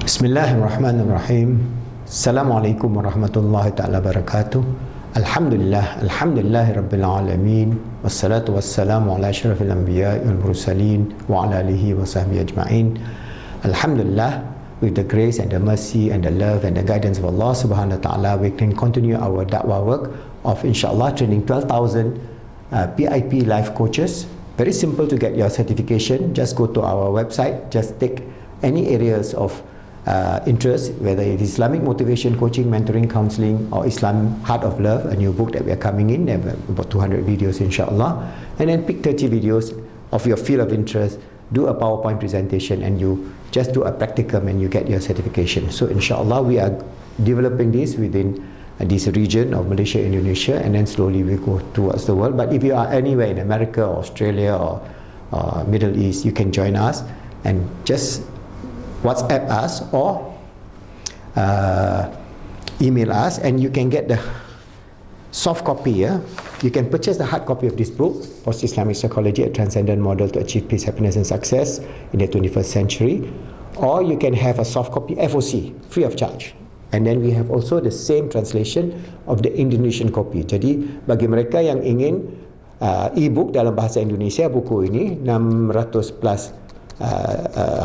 Bismillahirrahmanirrahim. Assalamualaikum warahmatullahi ta'ala barakatuh. Alhamdulillahi rabbil alamin. Wassalatu wassalamu ala asyrafil anbiya wal mursalin wa ala alihi wa sahbihi ajma'in. Alhamdulillah, with the grace and the mercy and the love and the guidance of Allah subhanahu wa ta'ala, we can continue our da'wah work of inshallah training 12,000 PIP life coaches. Very simple to get your certification. Just go to our website, just take any areas of interest, whether it is Islamic motivation, coaching, mentoring, counseling, or Islam Heart of Love, a new book that we are coming in, about 200 videos inshallah, and then pick 30 videos of your field of interest, do a PowerPoint presentation, and you just do a practicum and you get your certification. So inshallah we are developing this within this region of Malaysia, Indonesia, and then slowly we go towards the world. But if you are anywhere in America or Australia or Middle East, you can join us and just WhatsApp us or email us, and you can get the soft copy. You can purchase the hard copy of this book, Post-Islamic Psychology, a Transcendent Model to Achieve Peace, Happiness and Success in the 21st Century, or you can have a soft copy, FOC, free of charge. And then we have also the same translation of the Indonesian copy. Jadi bagi mereka yang ingin e-book dalam bahasa Indonesia, buku ini 600 plus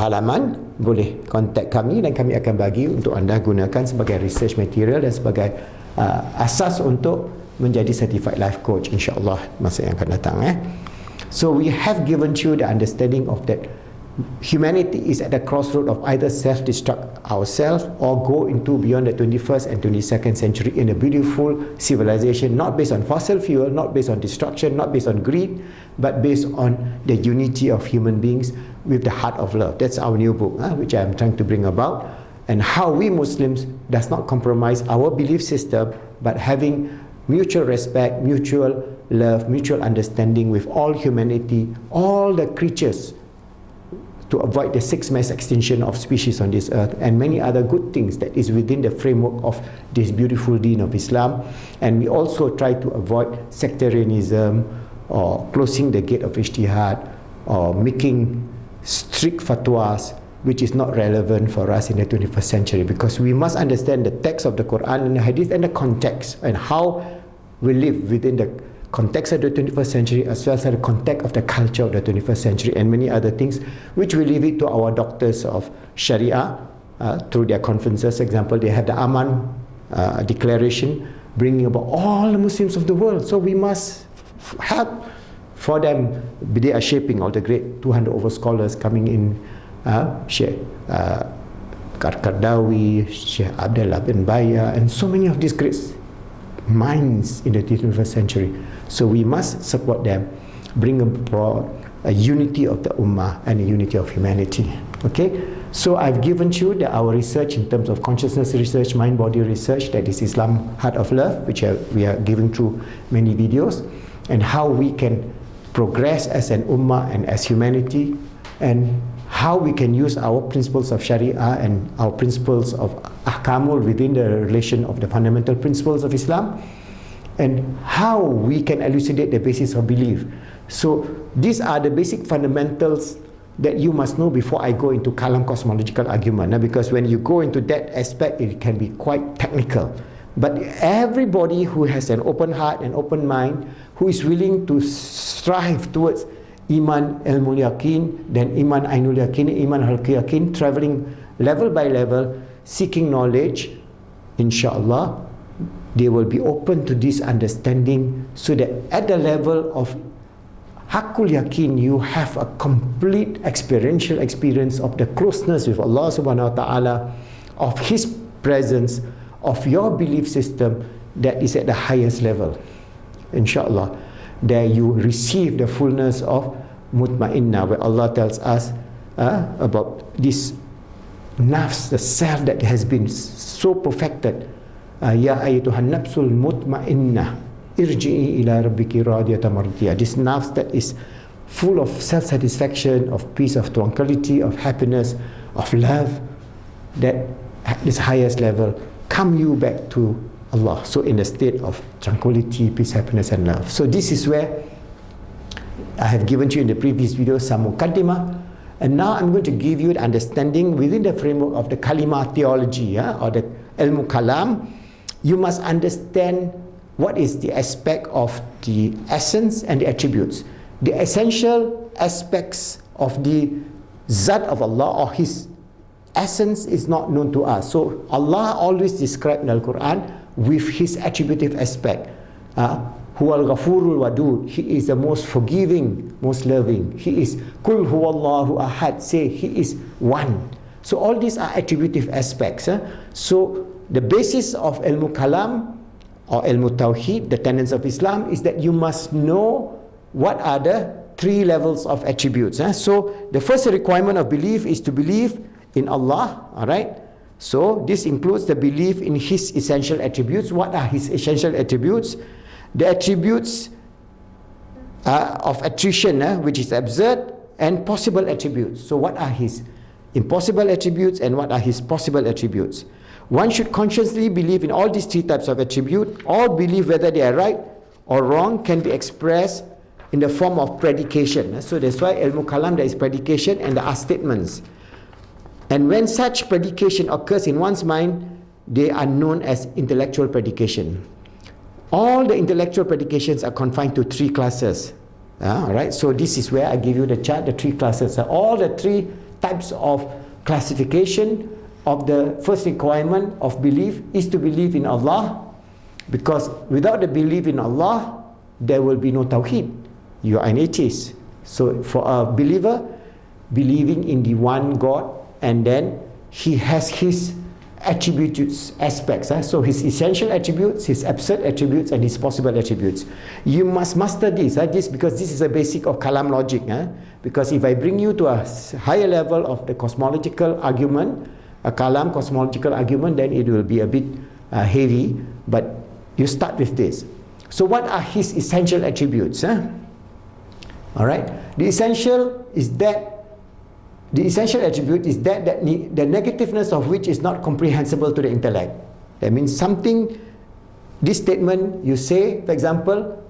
halaman, boleh contact kami dan kami akan bagi untuk anda gunakan sebagai research material dan sebagai asas untuk menjadi certified life coach insyaAllah masa yang akan datang. So we have given you the understanding of that humanity is at the crossroad of either self-destruct ourselves or go into beyond the 21st and 22nd century in a beautiful civilization, not based on fossil fuel, not based on destruction, not based on greed, but based on the unity of human beings with the heart of love. That's our new book, which I am trying to bring about, and how we Muslims does not compromise our belief system, but having mutual respect, mutual love, mutual understanding with all humanity, all the creatures, to avoid the sixth mass extinction of species on this earth, and many other good things that is within the framework of this beautiful deen of Islam. And we also try to avoid sectarianism or closing the gate of ijtihad or making strict fatwas which is not relevant for us in the 21st century, because we must understand the text of the Quran and the Hadith and the context and how we live within the context of the 21st century as well as the context of the culture of the 21st century and many other things, which we leave it to our doctors of Sharia through their conferences. For example, they have the Iman declaration bringing about all the Muslims of the world. So we must help for them. They are shaping all the great 200 over scholars coming in, Sheikh Kardawi, Sheikh Abdullah bin Baya, and so many of these great minds in the 21st century. So we must support them, bring about a unity of the Ummah and a unity of humanity. Okay, so I've given you our research in terms of consciousness research, mind-body research, that is Islam Heart of Love, which we are giving through many videos, and how we can progress as an Ummah and as humanity, and how we can use our principles of Sharia and our principles of Ahkamul within the relation of the fundamental principles of Islam, and how we can elucidate the basis of belief. So these are the basic fundamentals that you must know before I go into Kalam cosmological argument, because when you go into that aspect, it can be quite technical. But everybody who has an open heart and open mind, who is willing to strive towards Iman Ilmul Yaqin, then Iman Ainul Yaqin, Iman Halqi Yaqin, traveling level by level, seeking knowledge, inshallah, they will be open to this understanding, so that at the level of Hakul Yaqin, you have a complete experiential experience of the closeness with Allah subhanahu wa ta'ala, of His presence, of your belief system that is at the highest level. Inshallah, there you receive the fullness of mutmainnah, where Allah tells us about this nafs, the self that has been so perfected. Ya ayyatuhan nafsul mutmainnah irji'i ila rabbiki radiyatan mardiyah. This nafs that is full of self-satisfaction, of peace, of tranquility, of happiness, of love, that at this highest level, come you back to Allah. So in a state of tranquility, peace, happiness and love. So this is where I have given you in the previous video some mukaddimah And now I'm going to give you the understanding within the framework of the Kalimah theology, or the Ilmu Kalam. You must understand what is the aspect of the essence and the attributes. The essential aspects of the Zat of Allah or His essence is not known to us. So Allah always described in the Quran with His attributive aspect. Huwal Ghafurul Wadud. He is the most forgiving, most loving. He is Kul Huwallahu Ahad. Say He is one. So all these are attributive aspects. So the basis of Ilmu Kalam or Ilmu Tawheed, the tenets of Islam, is that you must know what are the three levels of attributes. So the first requirement of belief is to believe in Allah. Alright. So this includes the belief in His essential attributes. What are His essential attributes? The attributes of attrition, which is absurd, and possible attributes. So what are His impossible attributes and what are His possible attributes? One should consciously believe in all these three types of attribute. All belief, whether they are right or wrong, can be expressed in the form of predication. So that's why Ilmu Kalam, there is predication and there are statements. And when such predication occurs in one's mind, they are known as intellectual predication. All the intellectual predications are confined to three classes. Alright, so this is where I give you the chart, the three classes. All the three types of classification of the first requirement of belief is to believe in Allah, because without the belief in Allah, there will be no Tawheed. You are an atheist. So for a believer, believing in the one God, and then He has His attributes, aspects. So His essential attributes, His absurd attributes, and His possible attributes. You must master this, because this is a basic of Kalam logic. Because if I bring you to a higher level of the cosmological argument, a Kalam cosmological argument, then it will be a bit heavy. But you start with this. So what are His essential attributes? Alright, the essential attribute is that the negativeness of which is not comprehensible to the intellect. That means something, this statement you say, for example,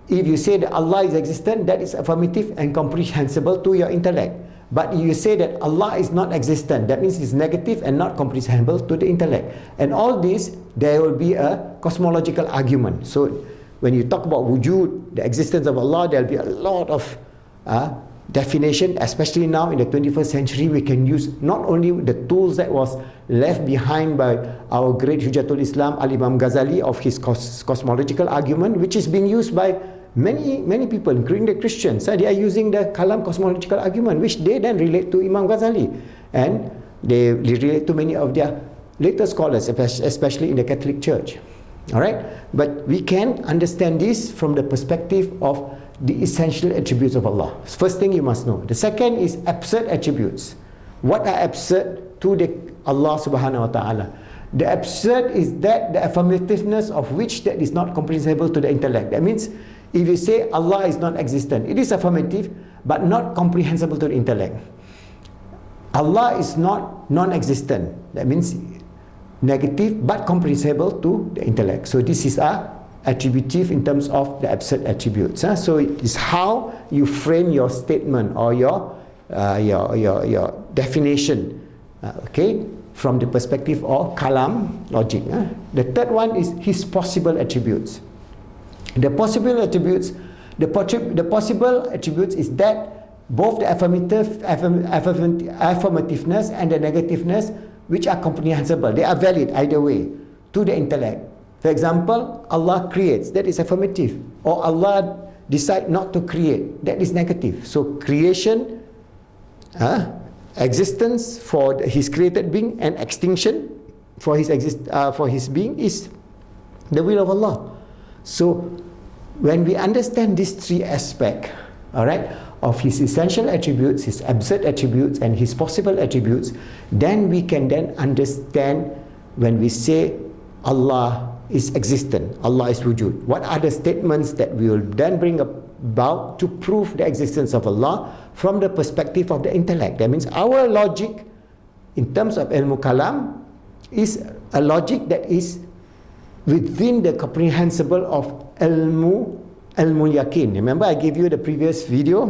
if you say that Allah is existent, that is affirmative and comprehensible to your intellect. But if you say that Allah is not existent, that means it's negative and not comprehensible to the intellect. And all this, there will be a cosmological argument. So when you talk about wujud, the existence of Allah, there will be a lot of definition, especially now in the 21st century. We can use not only the tools that was left behind by our great Hujatul Islam Al-Imam Ghazali of his cosmological argument, which is being used by many people, including the Christians. They are using the Kalam cosmological argument, which they then relate to Imam Ghazali, and they relate to many of their later scholars, especially in the Catholic Church. Alright, but we can understand this from the perspective of the essential attributes of Allah. First thing you must know. The second is absurd attributes. What are absurd to Allah subhanahu wa ta'ala? The absurd is that the affirmativeness of which that is not comprehensible to the intellect. That means if you say Allah is not existent, it is affirmative but not comprehensible to the intellect. Allah is not non-existent. That means negative but comprehensible to the intellect. So this is attributive in terms of the absurd attributes. So it is how you frame your statement or your definition, from the perspective of Kalam logic. The third one is His possible attributes. The possible attributes is that both the affirmativeness and the negativeness, which are comprehensible, they are valid either way to the intellect. For example, Allah creates, that is affirmative, or Allah decide not to create, that is negative. So creation, existence for His created being, and extinction for His being is the will of Allah. So when we understand these three aspects, of His essential attributes, His absurd attributes, and His possible attributes, then we can then understand when we say Allah is existent, Allah is wujud. What are the statements that we will then bring about to prove the existence of Allah from the perspective of the intellect? That means our logic in terms of Ilmu Kalam is a logic that is within the comprehensible of Ilmu Yaqin. Remember I gave you the previous video?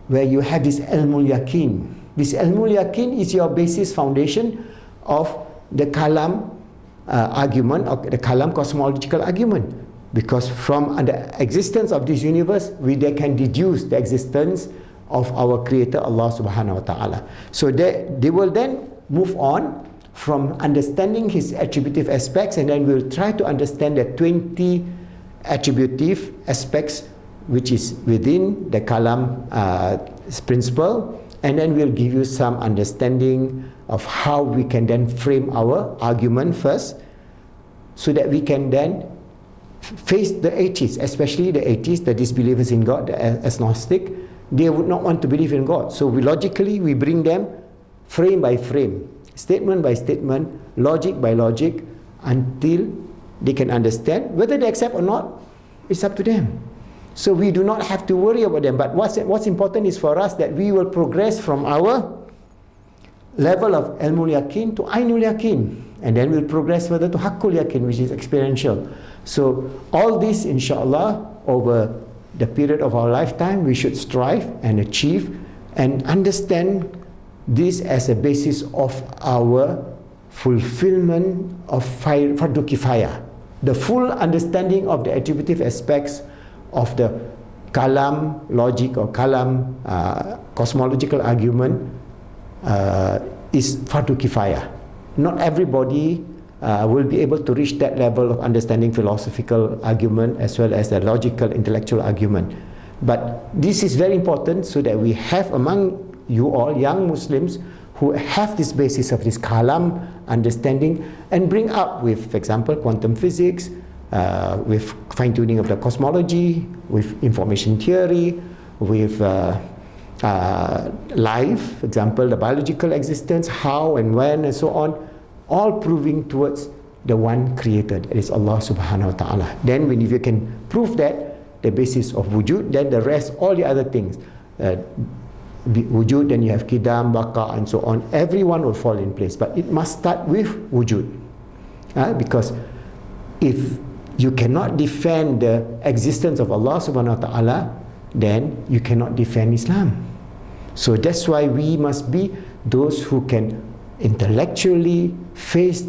where you have this ilmul yaqeen. This ilmul yaqeen is your basis foundation of the kalam argument, or the kalam cosmological argument. Because from the existence of this universe, we they can deduce the existence of our creator Allah subhanahu wa ta'ala. So they will then move on from understanding his attributive aspects, and then we'll try to understand the 20 attributive aspects which is within the kalam principle, and then we'll give you some understanding of how we can then frame our argument first, so that we can then face the atheists, especially the atheists, the disbelievers in God, the agnostic. They would not want to believe in God. So we bring them frame by frame, statement by statement, logic by logic, until they can understand. Whether they accept or not, it's up to them. So we do not have to worry about them. But what's important is for us that we will progress from our level of ilmul yaqeen to ainul yaqeen, and then we'll progress further to haqqul yaqeen, which is experiential. So all this, inshallah, over the period of our lifetime, we should strive and achieve and understand this as a basis of our fulfillment of fardu kifayah, the full understanding of the attributive aspects of the kalam logic or kalam cosmological argument is fardu kifayah. Not everybody will be able to reach that level of understanding philosophical argument as well as the logical intellectual argument. But this is very important, so that we have among you all young Muslims who have this basis of this kalam understanding, and bring up with, for example, quantum physics, with fine-tuning of the cosmology, with information theory, with life, for example, the biological existence, how and when and so on, all proving towards the one creator, that is Allah subhanahu wa ta'ala. Then when you can prove that, the basis of wujud, then the rest, all the other things, wujud, then you have qidam, baqa and so on, everyone will fall in place. But it must start with wujud, because if you cannot defend the existence of Allah subhanahu wa ta'ala, then you cannot defend Islam. So that's why we must be those who can intellectually face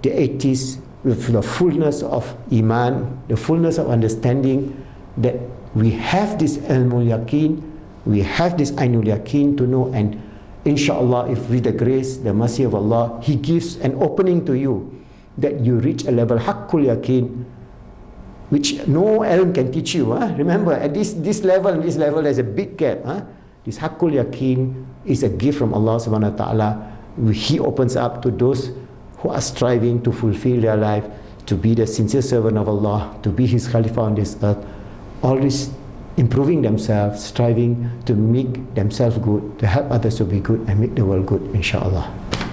the atheists with the fullness of Iman, the fullness of understanding that we have this ilmul yaqeen, we have this ainul yaqeen to know, and inshallah, if with the grace, the mercy of Allah, He gives an opening to you, that you reach a level haqqul yaqeen, which no ilm can teach you. Remember, at this level and this level, there's a big gap. This haqqul yaqeen is a gift from Allah subhanahu wa ta'ala. He opens up to those who are striving to fulfill their life, to be the sincere servant of Allah, to be His Khalifa on this earth, always improving themselves, striving to make themselves good, to help others to be good and make the world good, inshallah.